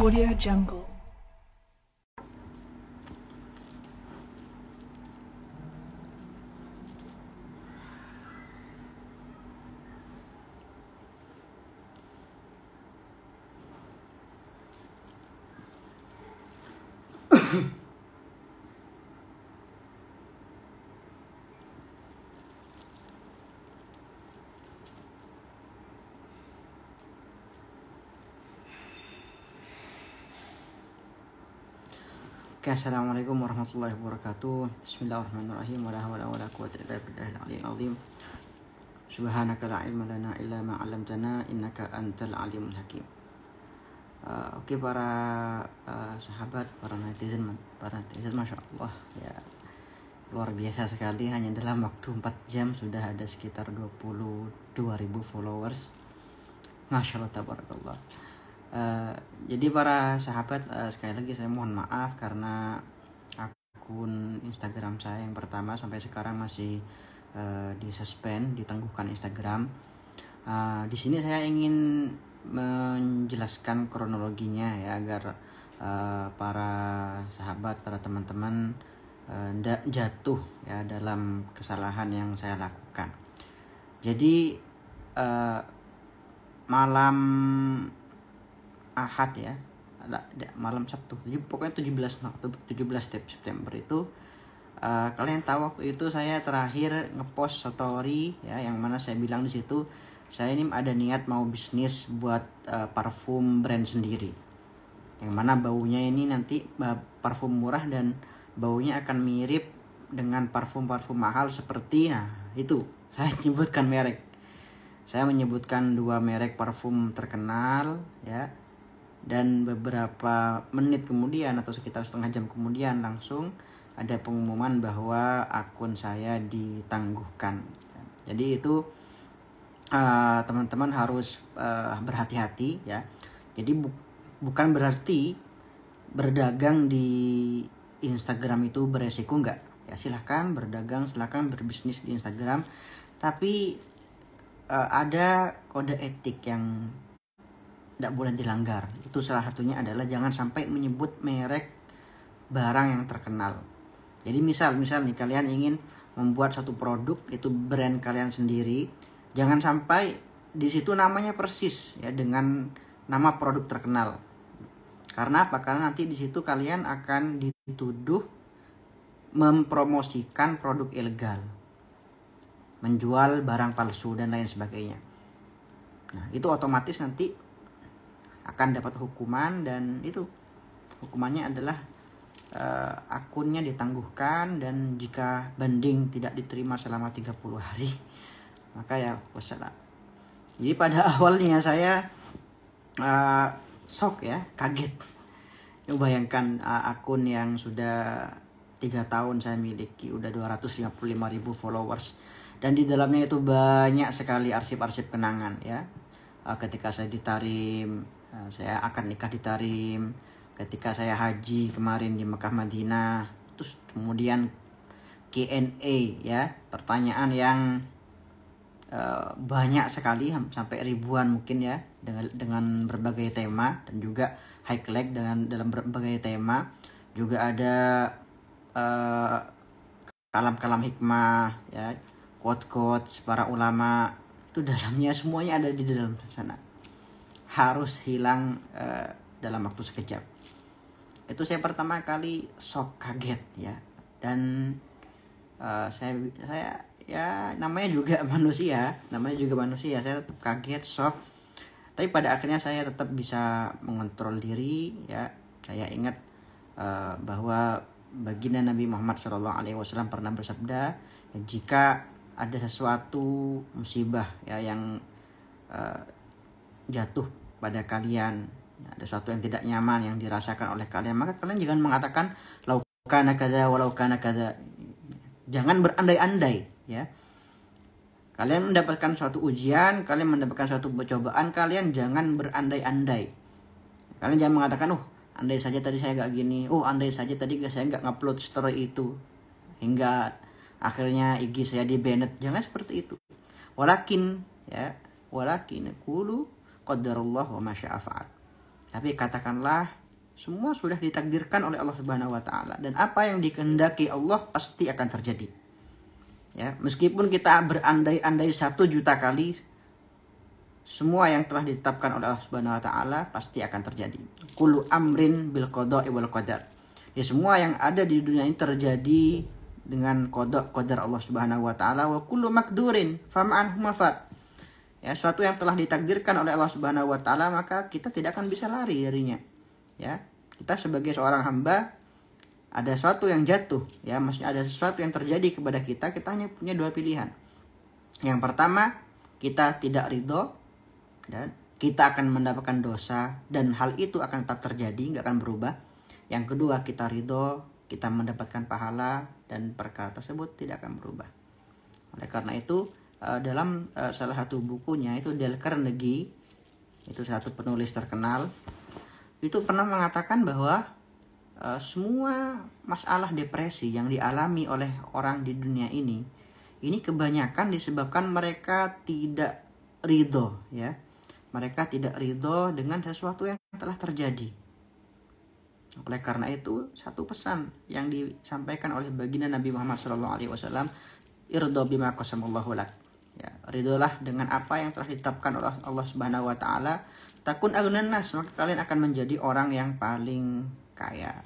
Audio Jungle. Oke, assalamualaikum warahmatullahi wabarakatuh. Bismillahirrahmanirrahim. Wala haula wala quwwata illa billahil aliyyil azim. Subhanaka la ilma lana illa ma 'allamtana innaka antal alimul hakim. Oke, para sahabat, para netizen, Masya Allah ya, luar biasa sekali. Hanya dalam waktu 4 jam sudah ada sekitar 22.000 followers. Masya Allah, tabarakallah. Jadi para sahabat, sekali lagi saya mohon maaf karena akun Instagram saya yang pertama sampai sekarang masih disuspend, ditangguhkan Instagram. Di sini saya ingin menjelaskan kronologinya ya, agar para sahabat, para teman-teman tidak jatuh ya dalam kesalahan yang saya lakukan. Jadi malam Ahad ya, malam Sabtu, jadi pokoknya 17 September itu, kalian tahu waktu itu saya terakhir ngepost story ya, yang mana saya bilang di situ saya ini ada niat mau bisnis buat parfum brand sendiri, yang mana baunya ini nanti parfum murah dan baunya akan mirip dengan parfum-parfum mahal seperti, nah itu saya menyebutkan merek. Saya menyebutkan 2 merek parfum terkenal ya. Dan beberapa menit kemudian atau sekitar setengah jam kemudian langsung ada pengumuman bahwa akun saya ditangguhkan. Jadi itu teman-teman harus berhati-hati ya. Jadi bukan berarti berdagang di Instagram itu beresiko, enggak ya. Silahkan berdagang, silahkan berbisnis di Instagram, tapi ada kode etik yang tidak boleh dilanggar. Itu salah satunya adalah jangan sampai menyebut merek barang yang terkenal. Jadi misal nih, kalian ingin membuat satu produk, itu brand kalian sendiri, jangan sampai di situ namanya persis ya dengan nama produk terkenal. Karena apa? Karena nanti di situ kalian akan dituduh mempromosikan produk ilegal, menjual barang palsu dan lain sebagainya. Nah, itu otomatis nanti akan dapat hukuman, dan itu hukumannya adalah akunnya ditangguhkan, dan jika banding tidak diterima selama 30 hari maka ya wassalam. Jadi pada awalnya saya shock ya, kaget. Bayangkan akun yang sudah 3 tahun saya miliki udah 255.000 followers, dan di dalamnya itu banyak sekali arsip-arsip kenangan ya. Ketika saya di Tarim, saya akan nikah di Tarim, ketika saya haji kemarin di Mekah Madinah, terus kemudian Q&A ya, pertanyaan yang banyak sekali sampai ribuan mungkin ya, dengan berbagai tema, dan juga highlight dalam berbagai tema. Juga ada kalam-kalam hikmah ya, quote-quote para ulama, itu dalamnya semuanya ada di dalam sana. Harus hilang dalam waktu sekejap. Itu saya pertama kali shock, kaget ya. Dan saya ya namanya juga manusia, saya tetap kaget, shock. Tapi pada akhirnya saya tetap bisa mengontrol diri ya. Saya ingat bahwa baginda Nabi Muhammad SAW pernah bersabda, jika ada sesuatu musibah ya yang jatuh pada kalian, ada sesuatu yang tidak nyaman yang dirasakan oleh kalian, maka kalian jangan mengatakan lau kana kadza walau kana kadza. Jangan berandai-andai ya. Kalian mendapatkan suatu ujian, kalian mendapatkan suatu cobaan, kalian jangan berandai-andai. Kalian jangan mengatakan, andai saja tadi saya gak gini, andai saja tadi saya gak ngupload story itu, hingga akhirnya IG saya di banned. Jangan seperti itu. Walakin qulu qadarullah wa ma syaa fa'al. Tapi katakanlah semua sudah ditakdirkan oleh Allah Subhanahu wa taala, dan apa yang dikehendaki Allah pasti akan terjadi. Ya, meskipun kita berandai-andai 1.000.000 kali, semua yang telah ditetapkan oleh Allah Subhanahu wa taala pasti akan terjadi. Kullu amrin bil qada'i wal qadar. Ya, semua yang ada di dunia ini terjadi dengan qadar Allah Subhanahu wa taala. Wa kullu makdurin fama'anhu mafat. Ya, suatu yang telah ditakdirkan oleh Allah Subhanahu wa taala, maka kita tidak akan bisa lari darinya. Ya, kita sebagai seorang hamba, ada sesuatu yang jatuh, ya, maksudnya ada sesuatu yang terjadi kepada kita, kita hanya punya dua pilihan. Yang pertama, kita tidak ridho dan kita akan mendapatkan dosa, dan hal itu akan tetap terjadi, nggak akan berubah. Yang kedua, kita ridho, kita mendapatkan pahala, dan perkara tersebut tidak akan berubah. Oleh karena itu, dalam salah satu bukunya itu Dale Carnegie, itu satu penulis terkenal, itu pernah mengatakan bahwa semua masalah depresi yang dialami oleh orang di dunia ini kebanyakan disebabkan mereka tidak ridho, ya. Mereka tidak ridho dengan sesuatu yang telah terjadi. Oleh karena itu, satu pesan yang disampaikan oleh baginda Nabi Muhammad SAW, irdo bima qasamallahu lak. Ya, ridholah dengan apa yang telah ditetapkan oleh Allah Subhanahu wa taala. Takun agunan nas, maka kalian akan menjadi orang yang paling kaya.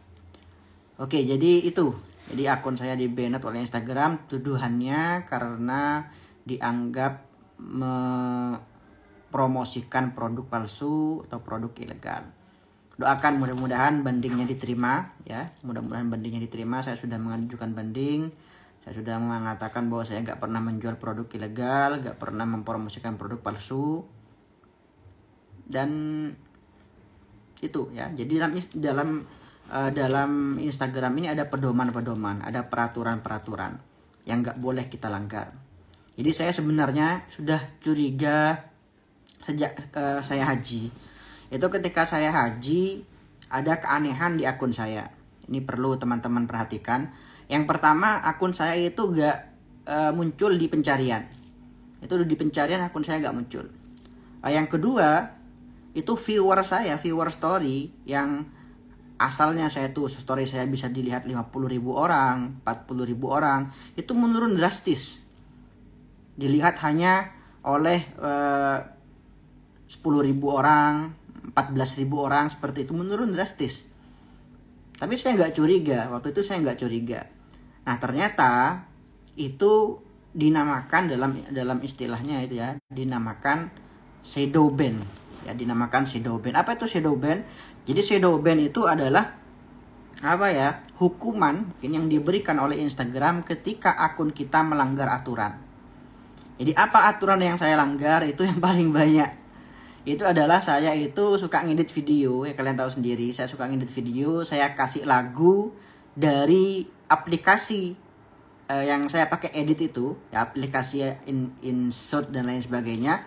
Oke, jadi itu. Jadi akun saya di-banned oleh Instagram tuduhannya karena dianggap mempromosikan produk palsu atau produk ilegal. Doakan mudah-mudahan bandingnya diterima, ya. Mudah-mudahan bandingnya diterima. Saya sudah mengajukan banding. Saya sudah mengatakan bahwa saya nggak pernah menjual produk ilegal, nggak pernah mempromosikan produk palsu, dan itu, ya. Jadi dalam Instagram ini ada pedoman-pedoman, ada peraturan-peraturan yang nggak boleh kita langgar. Jadi saya sebenarnya sudah curiga sejak saya haji. Itu ketika saya haji ada keanehan di akun saya. Ini perlu teman-teman perhatikan. Yang pertama, akun saya itu nggak muncul di pencarian. Itu di pencarian akun saya nggak muncul. Yang kedua, itu viewer story yang asalnya saya tuh story saya bisa dilihat 50.000 orang, 40.000 orang, itu menurun drastis. Dilihat hanya oleh 10.000 orang, 14.000 orang, seperti itu, menurun drastis. Tapi saya nggak curiga, waktu itu saya nggak curiga. Nah, ternyata itu dinamakan dalam istilahnya itu, ya, dinamakan shadow ban. Ya, dinamakan shadow ban. Apa itu shadow ban? Jadi shadow ban itu adalah apa, ya? Hukuman yang diberikan oleh Instagram ketika akun kita melanggar aturan. Jadi apa aturan yang saya langgar itu yang paling banyak? Itu adalah saya itu suka ngedit video, ya kalian tahu sendiri, saya suka ngedit video, saya kasih lagu dari aplikasi yang saya pakai edit itu, ya, aplikasi InShot dan lain sebagainya.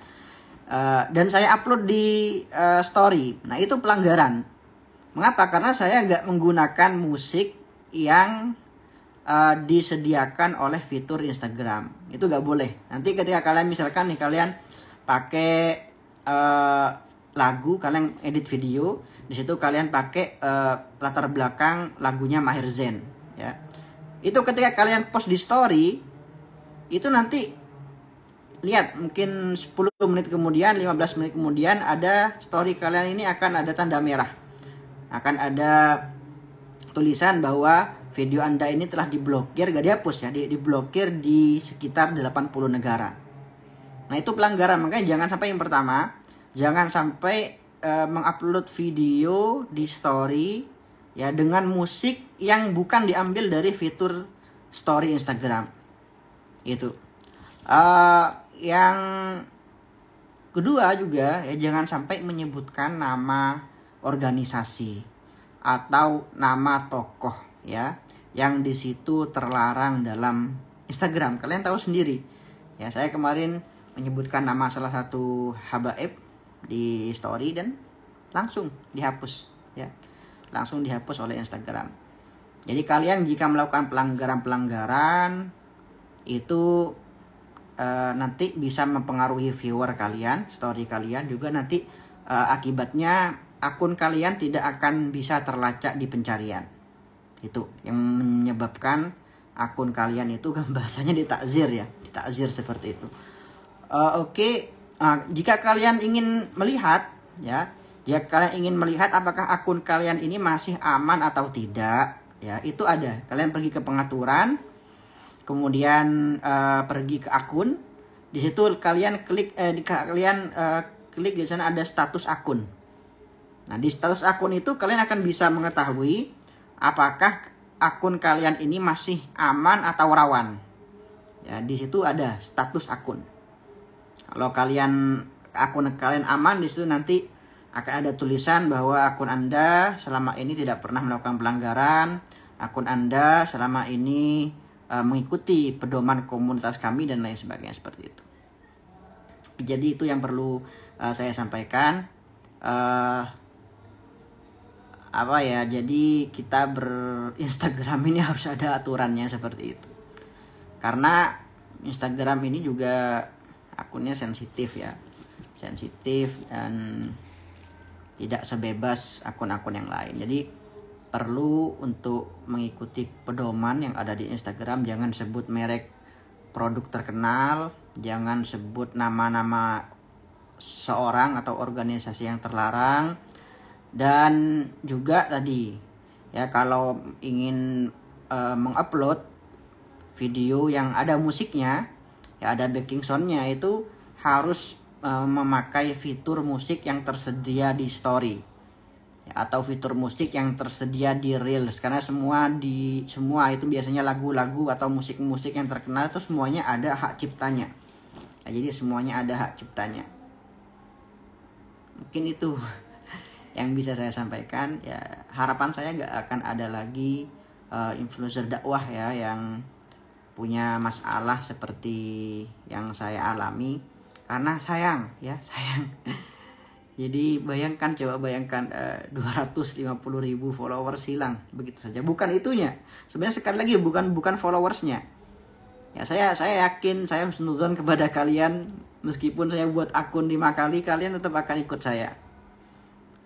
Dan saya upload di story. Nah, itu pelanggaran. Mengapa? Karena saya nggak menggunakan musik yang disediakan oleh fitur Instagram. Itu nggak boleh. Nanti ketika kalian misalkan nih, kalian pakai lagu, kalian edit video, di situ kalian pakai latar belakang lagunya Maher Zain, ya. Itu ketika kalian post di story, itu nanti lihat mungkin 10 menit kemudian, 15 menit kemudian, ada story kalian ini akan ada tanda merah. Akan ada tulisan bahwa video Anda ini telah diblokir, gak dihapus, ya, diblokir di sekitar 80 negara. Nah, itu pelanggaran. Makanya jangan sampai, yang pertama, jangan sampai mengupload video di story, ya, dengan musik yang bukan diambil dari fitur story Instagram. Itu. Yang kedua juga, ya, jangan sampai menyebutkan nama organisasi atau nama tokoh, ya, yang di situ terlarang dalam Instagram. Kalian tahu sendiri, ya, saya kemarin menyebutkan nama salah satu habaib di story dan langsung dihapus, ya, langsung dihapus oleh Instagram. Jadi kalian jika melakukan pelanggaran itu nanti bisa mempengaruhi viewer kalian, story kalian juga nanti akibatnya akun kalian tidak akan bisa terlacak di pencarian. Itu yang menyebabkan akun kalian itu kan bahasanya ditakzir ya, ditakzir seperti itu. Oke. Jika kalian ingin melihat ya, jika kalian ingin melihat apakah akun kalian ini masih aman atau tidak ya, itu ada. Kalian pergi ke pengaturan, kemudian pergi ke akun. Di situ kalian klik klik di sana ada status akun. Nah, di status akun itu kalian akan bisa mengetahui apakah akun kalian ini masih aman atau rawan. Ya, di situ ada status akun. Kalau akun kalian aman, di situ nanti akan ada tulisan bahwa akun Anda selama ini tidak pernah melakukan pelanggaran, akun Anda selama ini mengikuti pedoman komunitas kami dan lain sebagainya seperti itu. Jadi itu yang perlu saya sampaikan. Jadi kita Instagram ini harus ada aturannya seperti itu. Karena Instagram ini juga akunnya sensitif ya, sensitif dan tidak sebebas akun-akun yang lain. Jadi perlu untuk mengikuti pedoman yang ada di Instagram. Jangan sebut merek produk terkenal, jangan sebut nama-nama seorang atau organisasi yang terlarang. Dan juga tadi ya, kalau ingin mengupload video yang ada musiknya ya, ada backing soundnya, itu harus memakai fitur musik yang tersedia di story ya, atau fitur musik yang tersedia di reels. Karena semua itu biasanya lagu-lagu atau musik-musik yang terkenal itu semuanya ada hak ciptanya ya, jadi semuanya ada hak ciptanya. Mungkin itu yang bisa saya sampaikan ya. Harapan saya nggak akan ada lagi influencer dakwah ya yang punya masalah seperti yang saya alami, karena sayang. Jadi coba bayangkan 250.000 followers hilang begitu saja. Bukan itunya, sebenarnya sekali lagi bukan followersnya ya. Saya yakin, saya husnuzon kepada kalian, meskipun saya buat akun 5 kali, kalian tetap akan ikut saya,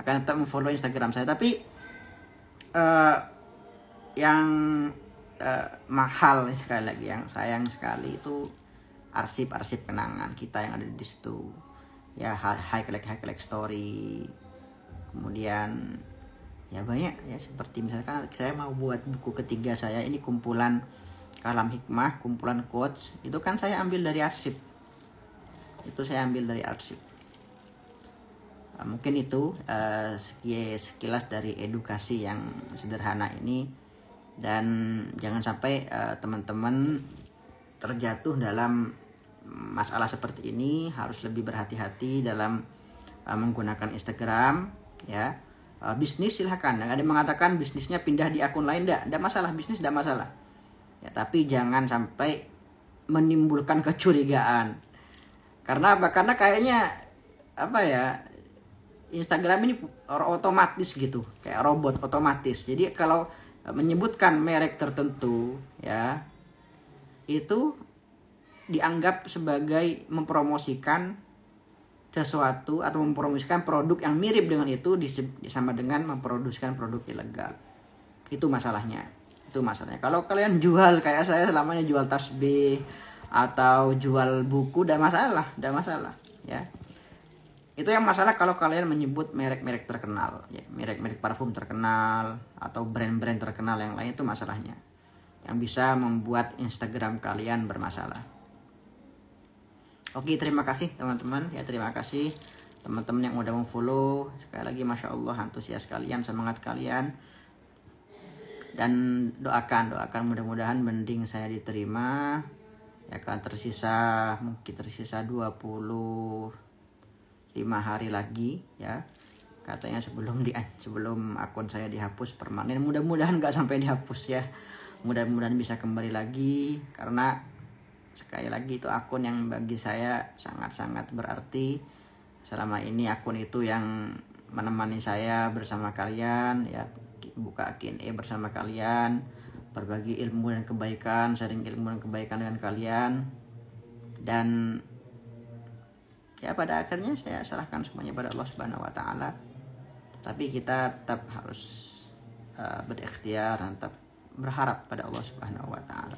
akan tetap memfollow Instagram saya. Tapi yang mahal sekali lagi, yang sayang sekali itu arsip kenangan kita yang ada di situ ya, highlight story, kemudian ya banyak ya, seperti misalkan saya mau buat buku ketiga saya ini, kumpulan kalam hikmah, kumpulan quotes, itu kan saya ambil dari arsip. Mungkin itu sekilas dari edukasi yang sederhana ini. Dan jangan sampai teman-teman terjatuh dalam masalah seperti ini. Harus lebih berhati-hati dalam menggunakan Instagram ya. Bisnis silahkan, yang ada mengatakan bisnisnya pindah di akun lain, tidak masalah, bisnis tidak masalah ya, tapi jangan sampai menimbulkan kecurigaan. Karena apa? Karena kayaknya Instagram ini otomatis gitu, kayak robot otomatis. Jadi kalau menyebutkan merek tertentu ya, itu dianggap sebagai mempromosikan sesuatu atau mempromosikan produk yang mirip dengan itu, sama dengan memproduksikan produk ilegal. Itu masalahnya. Kalau kalian jual kayak saya selamanya jual tasbih atau jual buku, tidak masalah ya. Itu yang masalah kalau kalian menyebut merek-merek terkenal ya, merek-merek parfum terkenal atau brand-brand terkenal yang lain, itu masalahnya yang bisa membuat Instagram kalian bermasalah. Oke, terima kasih teman-teman ya, terima kasih teman-teman yang udah memfollow. Sekali lagi Masya Allah, antusias kalian, semangat kalian, dan doakan mudah-mudahan mending saya diterima ya kan. Mungkin tersisa 25 hari lagi ya katanya, sebelum akun saya dihapus permanen. Mudah-mudahan nggak sampai dihapus ya, mudah-mudahan bisa kembali lagi, karena sekali lagi itu akun yang bagi saya sangat-sangat berarti. Selama ini akun itu yang menemani saya bersama kalian ya, buka Q&A bersama kalian, berbagi ilmu dan kebaikan, sharing ilmu dan kebaikan dengan kalian. Dan ya pada akhirnya saya serahkan semuanya pada Allah Subhanahu wa taala. Tapi kita tetap harus berikhtiar dan tetap berharap pada Allah Subhanahu wa taala.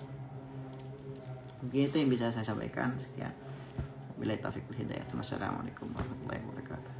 Mungkin itu yang bisa saya sampaikan. Sekian. Billahi taufiq wal hidayah. Wassalamualaikum warahmatullahi wabarakatuh.